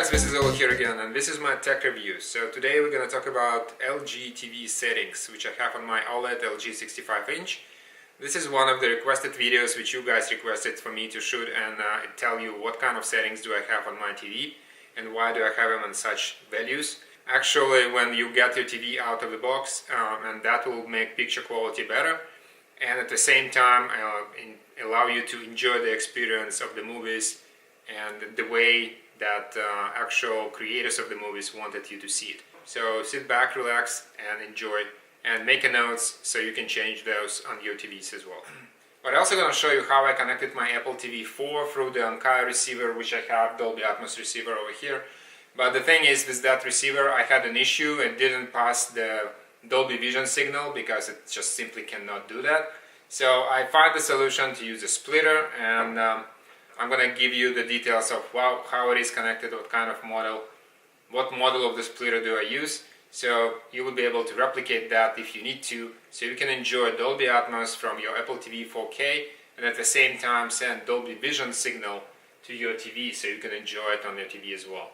guys, this is Olo here again, and this is my tech review. So today we're going to talk about LG TV settings, which I have on my OLED LG 65-inch. This is one of the requested videos which you guys requested for me to shoot and tell you what kind of settings do I have on my TV and why do I have them on such values. Actually, when you get your TV out of the box, and that will make picture quality better, and at the same time allow you to enjoy the experience of the movies and the way that actual creators of the movies wanted you to see it. So sit back, relax and enjoy, and make a notes so you can change those on your TVs as well. But I'm also going to show you how I connected my Apple TV 4 through the Ankai receiver, which I have Dolby Atmos receiver over here. But the thing is, with that receiver I had an issue. It didn't pass the Dolby Vision signal because it just simply cannot do that. So I found the solution to use a splitter, and I'm going to give you the details of how it is connected, what model of the splitter do I use. So you will be able to replicate that if you need to, so you can enjoy Dolby Atmos from your Apple TV 4K and at the same time send Dolby Vision signal to your TV so you can enjoy it on your TV as well.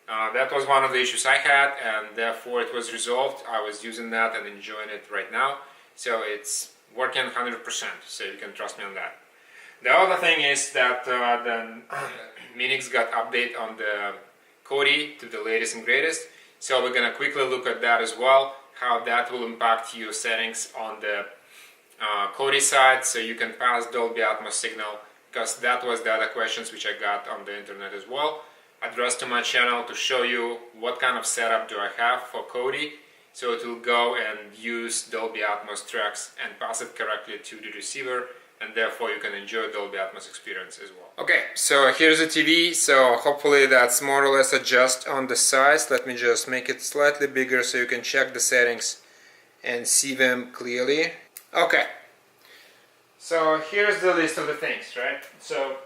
That was one of the issues I had, and therefore it was resolved. I was using that and enjoying it right now. So it's working 100%, so you can trust me on that. The other thing is that the Minix got update on the Kodi to the latest and greatest. So we're going to quickly look at that as well, how that will impact your settings on the Kodi side, so you can pass Dolby Atmos signal, because that was the other questions which I got on the internet as well. Addressed to my channel to show you what kind of setup do I have for Kodi, so it will go and use Dolby Atmos tracks and pass it correctly to the receiver, and therefore you can enjoy Dolby Atmos experience as well. Okay, so here's the TV, so hopefully that's more or less adjust on the size. Let me just make it slightly bigger so you can check the settings and see them clearly. Okay, so here's the list of the things, right? So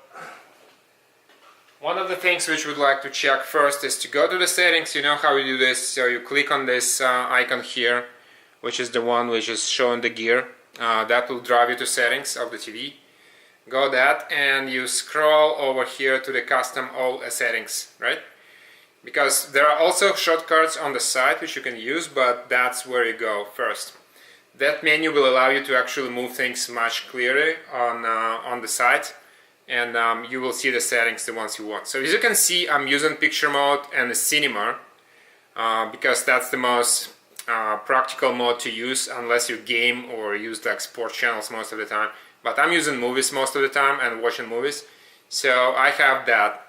one of the things which we'd like to check first is to go to the settings. You know how you do this, so you click on this icon here, which is the one which is showing the gear. That will drive you to settings of the TV. Go that, and you scroll over here to the custom all settings, right? Because there are also shortcuts on the side which you can use, but that's where you go first. That menu will allow you to actually move things much clearer on the side, and you will see the settings, the ones you want. So as you can see, I'm using picture mode and the cinema because that's the most practical mode to use unless you game or use like sports channels most of the time. But I'm using movies most of the time and watching movies, so I have that.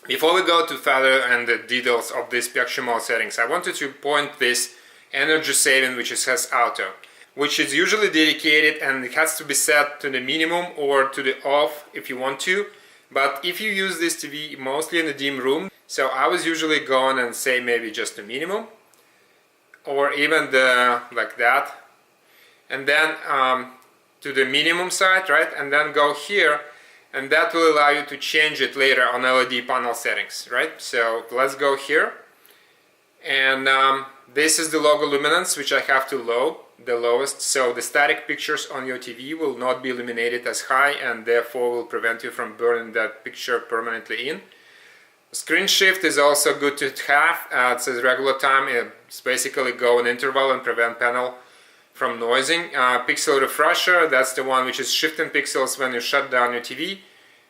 Before we go to further and the details of this picture mode settings, I wanted to point this energy saving, which has auto, which is usually dedicated and it has to be set to the minimum or to the off if you want to. But if you use this TV mostly in a dim room, so I was usually going and say maybe just the minimum, or even the like that, and then to the minimum side, right? And then go here, and that will allow you to change it later on LED panel settings, right? So let's go here, and this is the logo luminance which I have to low, the lowest, so the static pictures on your TV will not be illuminated as high and therefore will prevent you from burning that picture permanently in. Screen shift is also good to have. It says regular time. It's basically go in interval and prevent panel from noising. Pixel refresher, that's the one which is shifting pixels when you shut down your TV,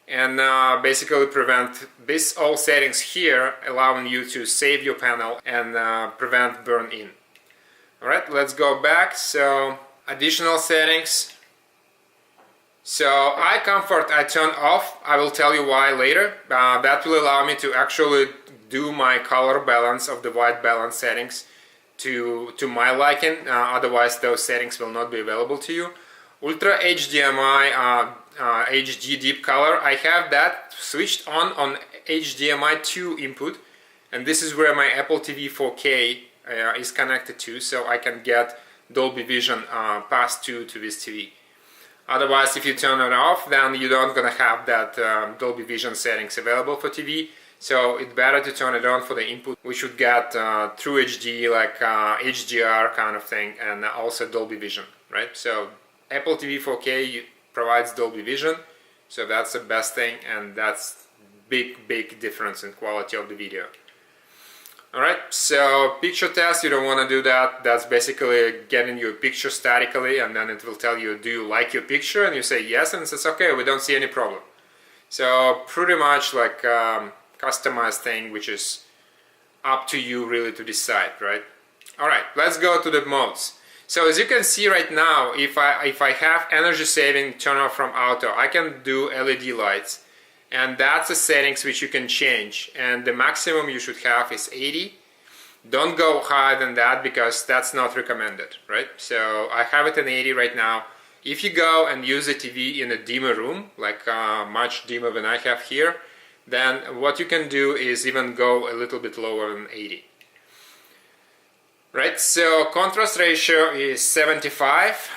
and basically prevent this all settings here, allowing you to save your panel and prevent burn in. Alright, let's go back. So additional settings. So eye comfort I turn off. I will tell you why later. That will allow me to actually do my color balance of the white balance settings to my liking. Otherwise those settings will not be available to you. Ultra HDMI HD deep color, I have that switched on HDMI 2 input, and this is where my Apple TV 4K is connected to, so I can get Dolby Vision passed to this TV. Otherwise, if you turn it off, then you're not gonna have that Dolby Vision settings available for TV. So it's better to turn it on for the input, which would get True HD, like HDR kind of thing, and also Dolby Vision, right? So Apple TV 4K provides Dolby Vision, so that's the best thing, and that's big difference in quality of the video. Alright, so picture test, you don't want to do that. That's basically getting your picture statically, and then it will tell you, do you like your picture? And you say yes, and it says okay, we don't see any problem. So pretty much like customized thing, which is up to you really to decide, right? Alright, let's go to the modes. So as you can see right now, if I have energy saving turn off from auto, I can do LED lights. And that's the settings which you can change, and the maximum you should have is 80. Don't go higher than that because that's not recommended, right? So I have it in 80 right now. If you go and use a TV in a dimmer room, like much dimmer than I have here, then what you can do is even go a little bit lower than 80. Right, so contrast ratio is 75.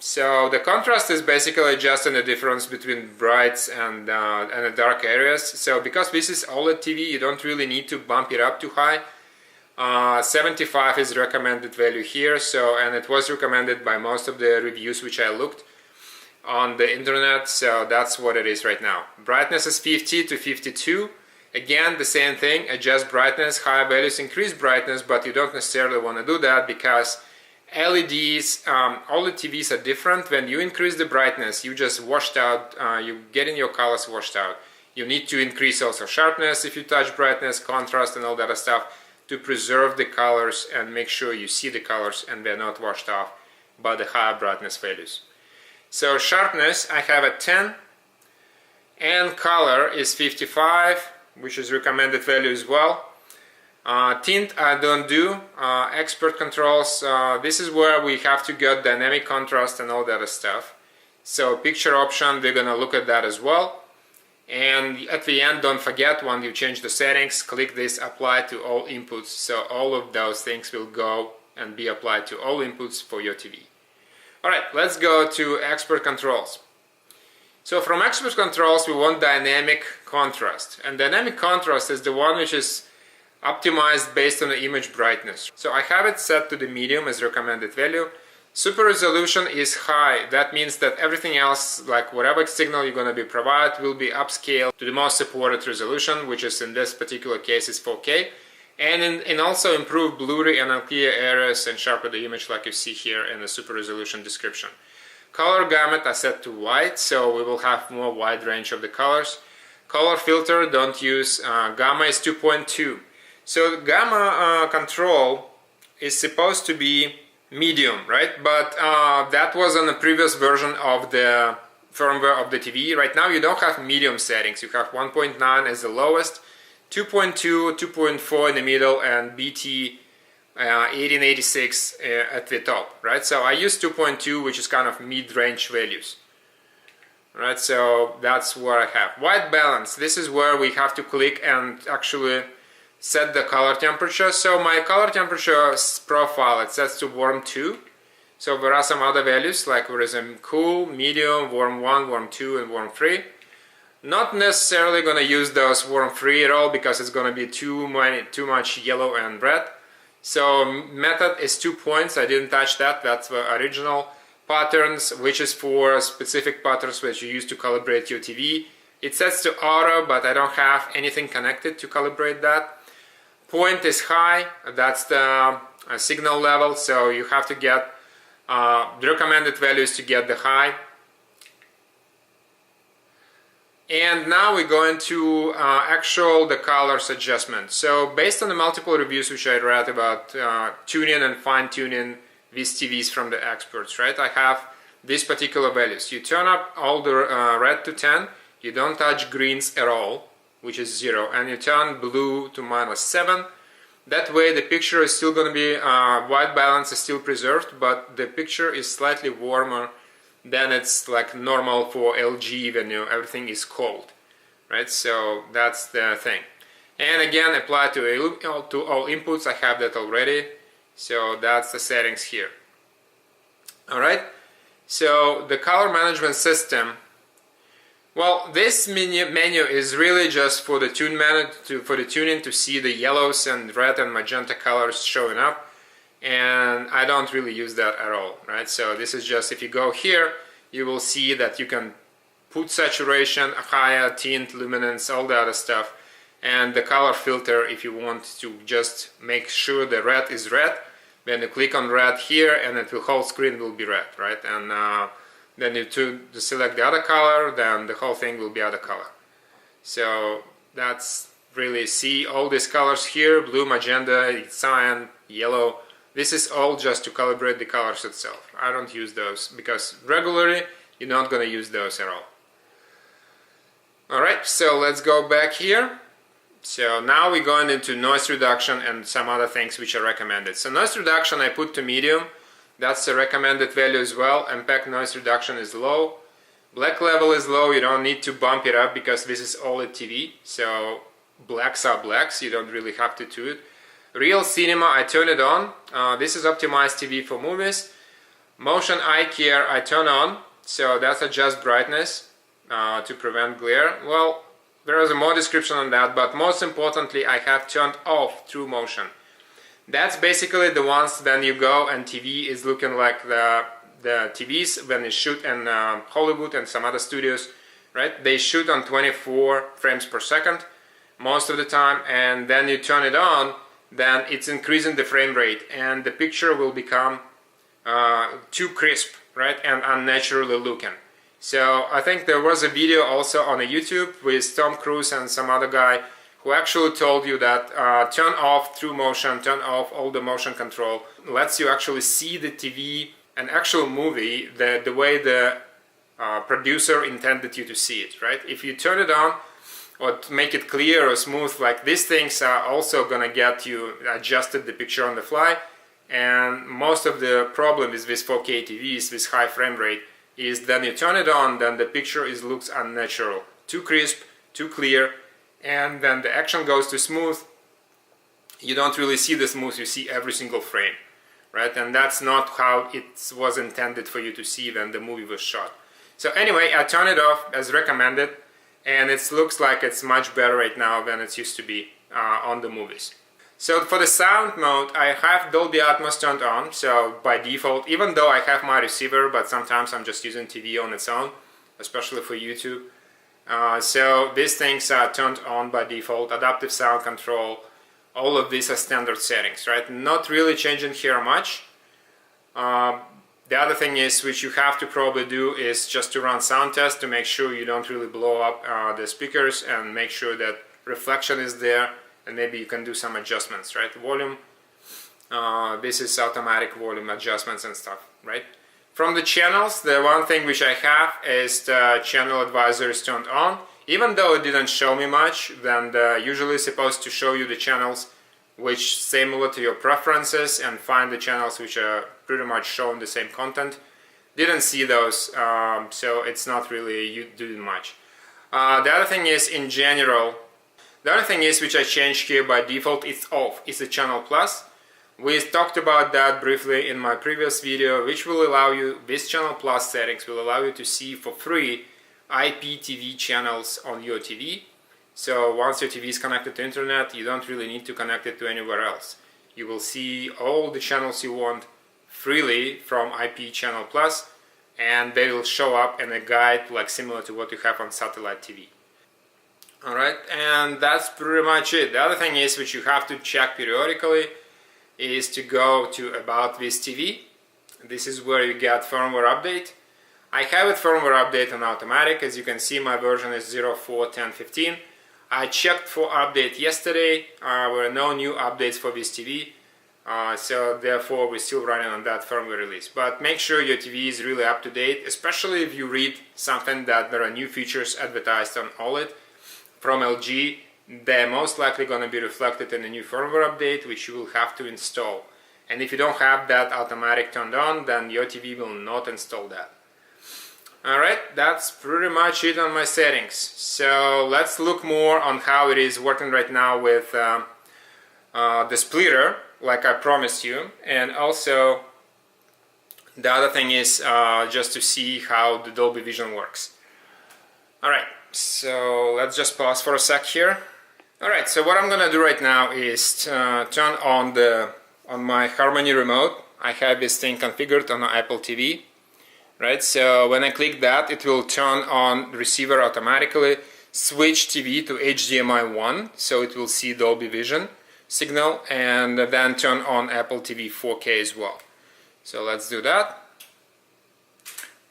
So the contrast is basically just in the difference between brights and the dark areas. So because this is OLED TV, you don't really need to bump it up too high. 75 is recommended value here. So, and it was recommended by most of the reviews which I looked on the internet. So that's what it is right now. Brightness is 50 to 52. Again, the same thing. Adjust brightness. Higher values increase brightness, but you don't necessarily want to do that because LEDs, OLED TVs are different. When you increase the brightness, you just washed out, you're getting your colors washed out. You need to increase also sharpness if you touch brightness, contrast and all that stuff to preserve the colors and make sure you see the colors and they're not washed off by the higher brightness values. So sharpness I have at 10 and color is 55, which is recommended value as well. Tint I don't do. Expert controls, this is where we have to get dynamic contrast and all that stuff. So picture option, we're gonna look at that as well. And at the end, don't forget, when you change the settings, click this apply to all inputs. So all of those things will go and be applied to all inputs for your TV. Alright, let's go to expert controls. So from expert controls we want dynamic contrast. And dynamic contrast is the one which is optimized based on the image brightness. So I have it set to the medium as recommended value. Super resolution is high. That means that everything else, like whatever signal you're going to be provided, will be upscaled to the most supported resolution, which is in this particular case is 4K. And also improve blurry and unclear areas and sharpen the image like you see here in the super resolution description. Color gamut I set to white, so we will have more wide range of the colors. Color filter, don't use. Gamma is 2.2. So gamma control is supposed to be medium, right? But that was on the previous version of the firmware of the TV. Right now you don't have medium settings. You have 1.9 as the lowest, 2.2, 2.4 in the middle, and BT 1886 at the top, right? So I use 2.2, which is kind of mid-range values. Right, so that's what I have. White balance, this is where we have to click and actually set the color temperature. So my color temperature profile, it sets to warm 2. So there are some other values like there is a cool, medium, warm 1, warm 2 and warm 3. Not necessarily going to use those warm 3 at all because it's going to be too much yellow and red. So method is 2 points, I didn't touch that, that's the original. Patterns, which is for specific patterns which you use to calibrate your TV. It sets to auto, but I don't have anything connected to calibrate that. Point is high, that's the signal level, so you have to get the recommended values to get the high. And now we're going to the colors adjustment. So based on the multiple reviews which I read about tuning and fine-tuning these TVs from the experts, right? I have these particular values. You turn up all the red to 10, you don't touch greens at all, which is 0, and you turn blue to -7. That way the picture is still going to be, white balance is still preserved, but the picture is slightly warmer than it's like normal for LG when everything is cold, right? So that's the thing. And again, apply to all inputs, I have that already. So that's the settings here. Alright, so the color management system. Well, this menu is really just for the tuning to see the yellows and red and magenta colors showing up, and I don't really use that at all, right? So this is just, if you go here, you will see that you can put saturation, higher tint, luminance, all the other stuff, and the color filter if you want to just make sure the red is red. Then you click on red here and the whole screen will be red, right? And then you select the other color, then the whole thing will be other color. So that's really, see all these colors here, blue, magenta, cyan, yellow. This is all just to calibrate the colors itself. I don't use those because regularly you're not going to use those at all. Alright, so let's go back here. So now we're going into noise reduction and some other things which are recommended. So noise reduction I put to medium. That's the recommended value as well. Impact noise reduction is low. Black level is low. You don't need to bump it up because this is OLED TV. So blacks are blacks. You don't really have to do it. Real cinema, I turn it on. This is optimized TV for movies. Motion eye care, I turn on. So that's adjust brightness to prevent glare. Well, there is a more description on that, but most importantly I have turned off True Motion. That's basically the ones when you go and TV is looking like the TVs when you shoot in Hollywood and some other studios, right? They shoot on 24 frames per second most of the time, and then you turn it on, then it's increasing the frame rate and the picture will become too crisp, right, and unnaturally looking. So I think there was a video also on YouTube with Tom Cruise and some other guy who actually told you that turn off True Motion, turn off all the motion control, lets you actually see the TV, an actual movie, the way the producer intended you to see it, right? If you turn it on or make it clear or smooth, like these things are also gonna get you adjusted the picture on the fly. And most of the problem is with 4K TVs with high frame rate is then you turn it on, then the picture looks unnatural, too crisp, too clear, and then the action goes to smooth. You don't really see the smooth, you see every single frame, right? And that's not how it was intended for you to see when the movie was shot. So anyway, I turn it off as recommended, and it looks like it's much better right now than it used to be on the movies. So for the sound mode, I have Dolby Atmos turned on, so by default, even though I have my receiver, but sometimes I'm just using TV on its own, especially for YouTube. So these things are turned on by default, adaptive sound control, all of these are standard settings, right? Not really changing here much. The other thing is, which you have to probably do, is just to run sound test to make sure you don't really blow up the speakers and make sure that reflection is there. And maybe you can do some adjustments, right? Volume, this is automatic volume adjustments and stuff, right? From the channels, the one thing which I have is the channel advisor is turned on. Even though it didn't show me much, then usually it's supposed to show you the channels which similar to your preferences and find the channels which are pretty much showing the same content. Didn't see those, so it's not really doing much. The other thing is, in general, the other thing is, which I changed here by default, it's off. It's a channel plus. We talked about that briefly in my previous video, which will allow you, this channel plus settings will allow you to see for free IPTV channels on your TV. So once your TV is connected to internet, you don't really need to connect it to anywhere else. You will see all the channels you want freely from IP channel plus, and they will show up in a guide like similar to what you have on satellite TV. Alright, and that's pretty much it. The other thing is, which you have to check periodically, is to go to About This TV. This is where you get firmware update. I have it firmware update on automatic. As you can see, my version is 04.10.15. I checked for update yesterday. There were no new updates for this TV. So therefore we're still running on that firmware release. But make sure your TV is really up to date, especially if you read something that there are new features advertised on OLED from LG. They're most likely going to be reflected in a new firmware update, which you will have to install. And if you don't have that automatic turned on, then your TV will not install that. Alright, that's pretty much it on my settings. So let's look more on how it is working right now with the splitter, like I promised you. And also, the other thing is just to see how the Dolby Vision works. Alright. So let's just pause for a sec here. Alright, so what I'm gonna do right now is turn on my Harmony remote. I have this thing configured on an Apple TV. right? So when I click that, it will turn on the receiver automatically, switch TV to HDMI 1, so it will see Dolby Vision signal, and then turn on Apple TV 4K as well. So let's do that.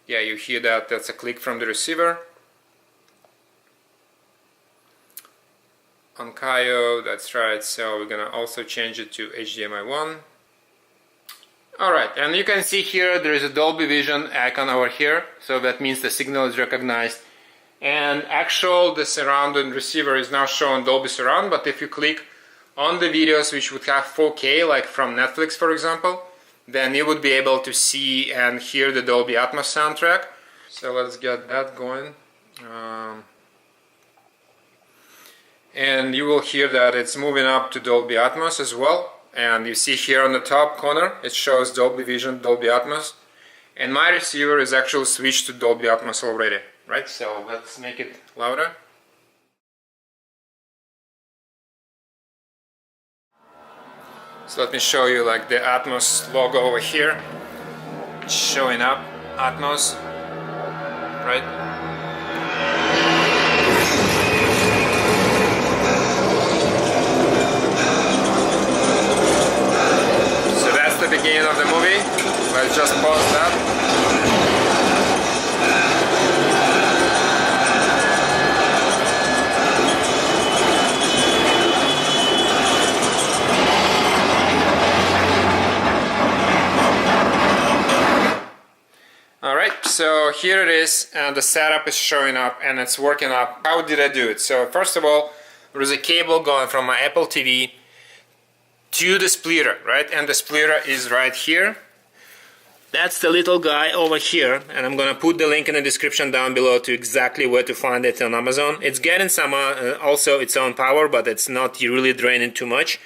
Yeah, you hear that, that's a click from the receiver. On KAIO, that's right, so we're gonna also change it to HDMI 1. Alright, and you can see here there is a Dolby Vision icon over here, so that means the signal is recognized. And the surround and receiver is now showing Dolby Surround, but if you click on the videos which would have 4K, like from Netflix for example, then you would be able to see and hear the Dolby Atmos soundtrack. So let's get that going. And you will hear that it's moving up to Dolby Atmos as well. And you see here on the top corner it shows Dolby Vision, Dolby Atmos, and my receiver is actually switched to Dolby Atmos already, right? So let's make it louder. So let me show you like the Atmos logo over here. It's showing up, Atmos, right? The beginning of the movie. Let's just pause that. Alright, so here it is, and the setup is showing up and it's working up. How did I do it? So first of all, there is a cable going from my Apple TV to the splitter, right? And the splitter is right here. That's the little guy over here, and I'm gonna put the link in the description down below to exactly where to find it on Amazon. It's getting some also its own power, but it's not really draining too much.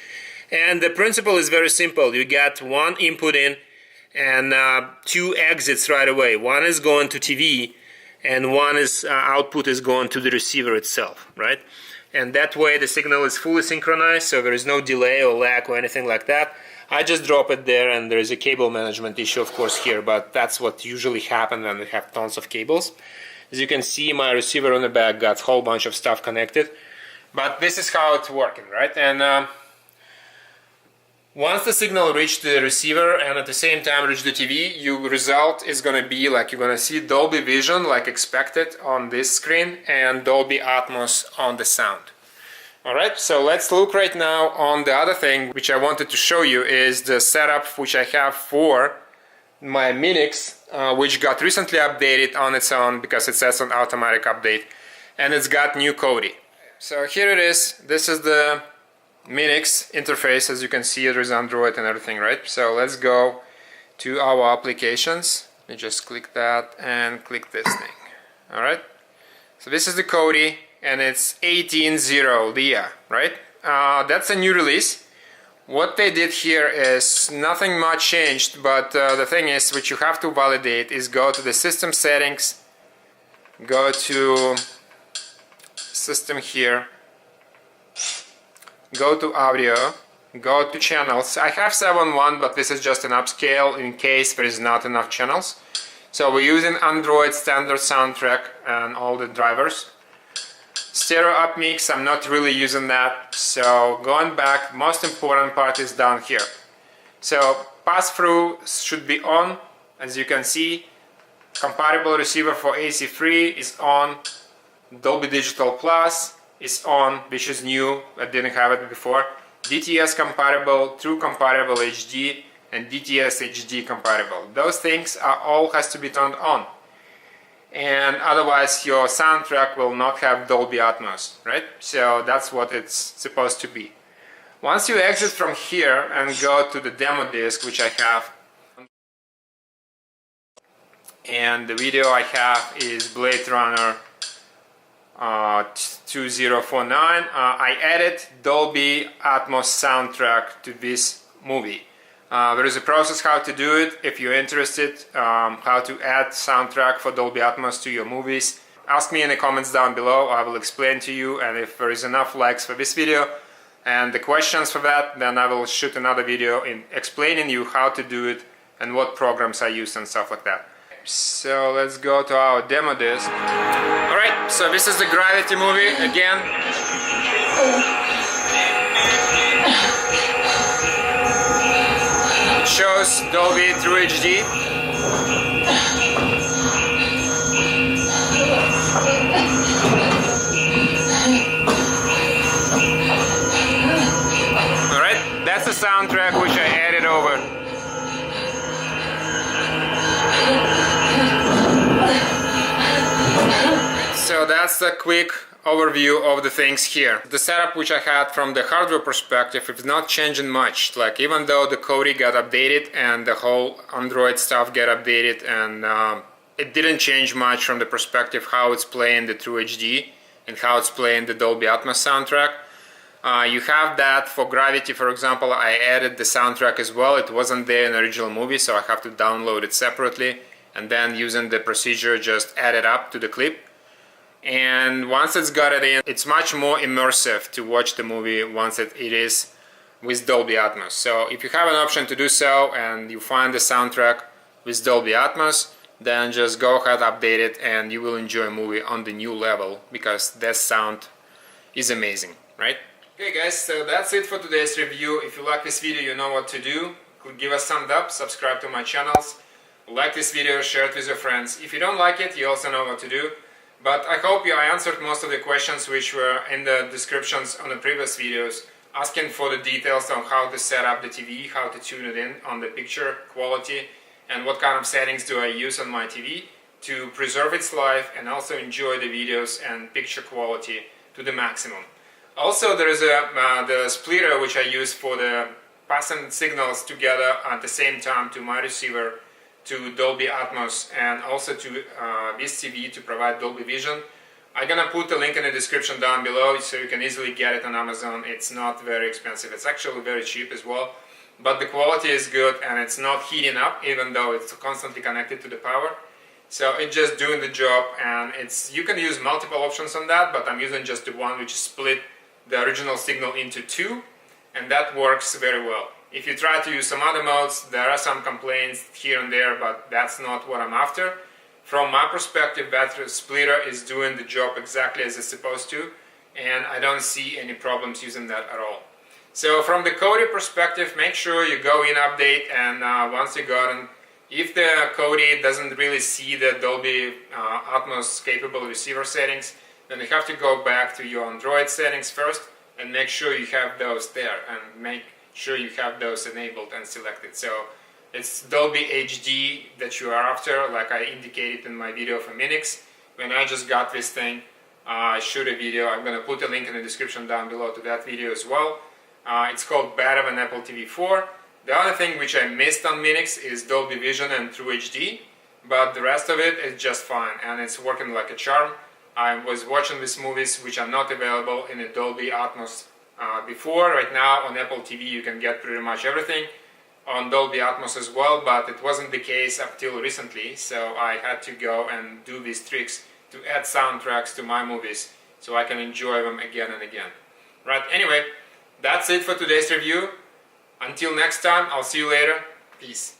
And the principle is very simple. You get one input in and two exits right away. One is going to TV, and one is output is going to the receiver itself, right? And that way the signal is fully synchronized, so there is no delay or lag or anything like that. I just drop it there, and there is a cable management issue of course here, but that's what usually happens when we have tons of cables. As you can see, my receiver on the back got a whole bunch of stuff connected, but this is how it's working, right? And once the signal reaches the receiver and at the same time reach the TV, your result is going to be like you're going to see Dolby Vision like expected on this screen and Dolby Atmos on the sound. Alright, so let's look right now on the other thing which I wanted to show you is the setup which I have for my Minix, which got recently updated on its own because it says an automatic update, and it's got new Kodi. So here it is. This is the Minix interface. As you can see, there is Android and everything, right? So let's go to our applications. Let me just click that and click this thing. Alright, so this is the Kodi, and it's 18.0 LIA, right? That's a new release. What they did here is nothing much changed, but the thing is, which you have to validate, is go to the system settings, go to system here, go to audio, go to channels. I have 7.1, but this is just an upscale in case there is not enough channels. So we're using Android standard soundtrack and all the drivers. Stereo upmix, I'm not really using that. So going back, most important part is down here. So pass-through should be on, as you can see. Compatible receiver for AC3 is on. Dolby Digital Plus is on, which is new. I didn't have it before. DTS compatible, True compatible HD, and DTS HD compatible. Those things are all has to be turned on. And otherwise your soundtrack will not have Dolby Atmos, right? So that's what it's supposed to be. Once you exit from here and go to the demo disc, which I have, and the video I have is Blade Runner 2049. I added Dolby Atmos soundtrack to this movie. There is a process how to do it if you're interested, how to add soundtrack for Dolby Atmos to your movies. Ask me in the comments down below, I will explain to you, and if there is enough likes for this video and the questions for that, then I will shoot another video in explaining you how to do it and what programs I use and stuff like that. so let's go to our demo disc. Alright, so this is the Gravity movie again. It shows Dolby through HD. Alright, that's the soundtrack which I added over. So that's a quick overview of the things here. The setup which I had from the hardware perspective is not changing much. Like, even though the Kodi got updated and the whole Android stuff got updated, and it didn't change much from the perspective how it's playing the True HD and how it's playing the Dolby Atmos soundtrack. You have that for Gravity, for example. I added the soundtrack as well. It wasn't there in the original movie, so I have to download it separately and then using the procedure just add it up to the clip. And once it's got it in, it's much more immersive to watch the movie once it is with Dolby Atmos. So if you have an option to do so and you find the soundtrack with Dolby Atmos, then just go ahead, update it, and you will enjoy a movie on the new level, because that sound is amazing, right? Okay guys, so that's it for today's review. If you like this video, you know what to do. Could give us a thumbs up, subscribe to my channels, like this video, share it with your friends. If you don't like it, you also know what to do. But I hope I answered most of the questions which were in the descriptions on the previous videos, asking for the details on how to set up the TV, how to tune it in on the picture quality, and what kind of settings do I use on my TV to preserve its life and also enjoy the videos and picture quality to the maximum. Also, there is the splitter which I use for the passing signals together at the same time to my receiver, to Dolby Atmos, and also to this TV to provide Dolby Vision. I'm gonna put the link in the description down below so you can easily get it on Amazon. It's not very expensive, it's actually very cheap as well, but the quality is good and it's not heating up even though it's constantly connected to the power. So it's just doing the job, and you can use multiple options on that, but I'm using just the one which split the original signal into two, and that works very well. If you try to use some other modes, there are some complaints here and there, but that's not what I'm after. From my perspective, that splitter is doing the job exactly as it's supposed to, and I don't see any problems using that at all. So from the Kodi perspective, make sure you go in, update, and once you got in, if the Kodi doesn't really see the Dolby Atmos capable receiver settings, then you have to go back to your Android settings first and make sure you have those there, and make sure you have those enabled and selected. So it's Dolby HD that you are after, like I indicated in my video for Minix. When I just got this thing, I shoot a video. I'm going to put a link in the description down below to that video as well. It's called Better Than Apple TV 4. The other thing which I missed on Minix is Dolby Vision and True HD, but the rest of it is just fine and it's working like a charm. I was watching these movies which are not available in the Dolby Atmos before. Right now on Apple TV you can get pretty much everything on Dolby Atmos as well, but it wasn't the case up till recently, so I had to go and do these tricks to add soundtracks to my movies so I can enjoy them again and again. Right, anyway, that's it for today's review. Until next time, I'll see you later. Peace.